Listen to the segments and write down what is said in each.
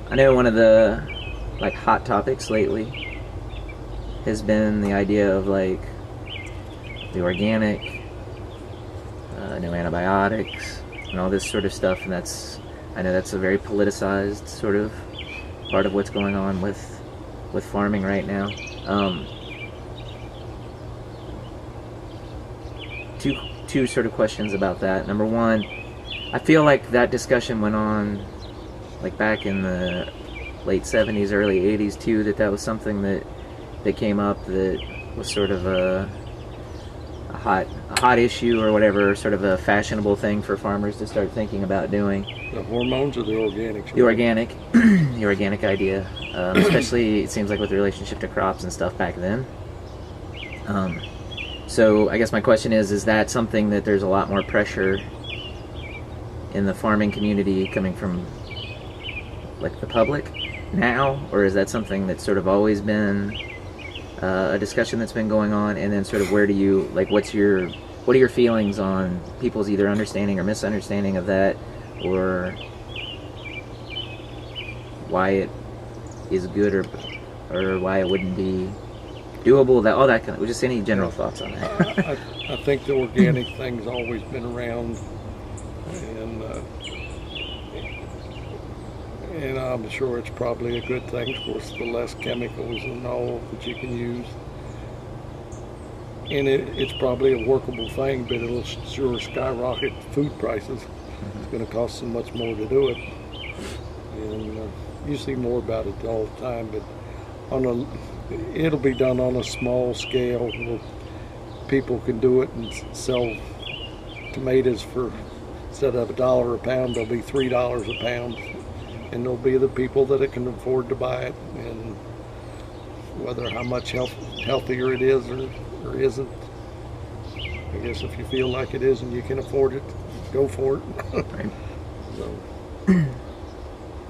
I know one of the like hot topics lately has been the idea of like the organic, no antibiotics, and all this sort of stuff. And I know that's a very politicized sort of part of what's going on with farming right now. Two sort of questions about that. Number one, I feel like that discussion went on like back in the late 70s, early 80s too, that was something that came up that was sort of a hot issue or whatever, sort of a fashionable thing for farmers to start thinking about doing. The hormones or the organics? The organic, the organic idea, especially it seems like with the relationship to crops and stuff back then. So I guess my question is that something that there's a lot more pressure in the farming community coming from like the public now, or is that something that's sort of always been a discussion that's been going on? And then sort of where do you, like, what are your feelings on people's either understanding or misunderstanding of that, or why it is good or why it wouldn't be doable, that all that kind of, just any general thoughts on that? I think the organic thing's always been around, and I'm sure it's probably a good thing. Of course, the less chemicals and all that you can use, and it's probably a workable thing, but it'll sure skyrocket food prices. It's going to cost so much more to do it, and you see more about it all the time. But it'll be done on a small scale where people can do it and sell tomatoes for, instead of $1 a pound, they'll be $3 a pound, and there'll be the people that can afford to buy it. And whether how much healthier it is or isn't, I guess if you feel like it is and you can afford it, go for it. Right. So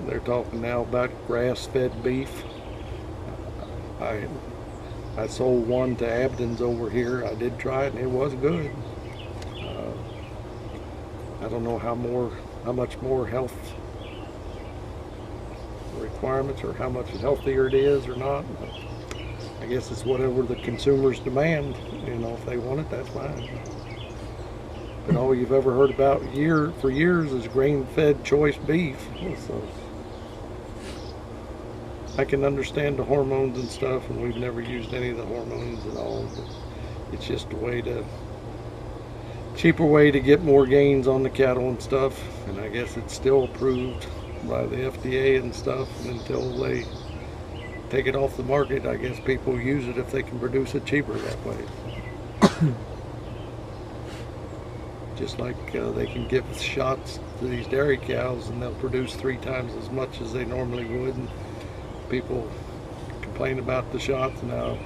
they're talking now about grass-fed beef. I sold one to Abden's over here. I did try it and it was good. I don't know how much more health requirements or how much healthier it is or not. But I guess it's whatever the consumers demand. If they want it, that's fine. But all you've ever heard about for years is grain-fed choice beef. So I can understand the hormones and stuff, and we've never used any of the hormones at all. But it's just a cheaper way to get more gains on the cattle and stuff. And I guess it's still approved by the FDA and stuff. And until they take it off the market, I guess people use it if they can produce it cheaper that way. Just like they can give shots to these dairy cows and they'll produce 3 times as much as they normally would. And people complain about the shots now.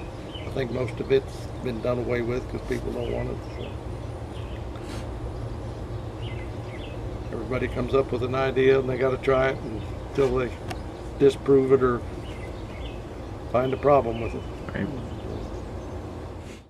I think most of it's been done away with because people don't want it. So everybody comes up with an idea and they got to try it until they disprove it or find a problem with it.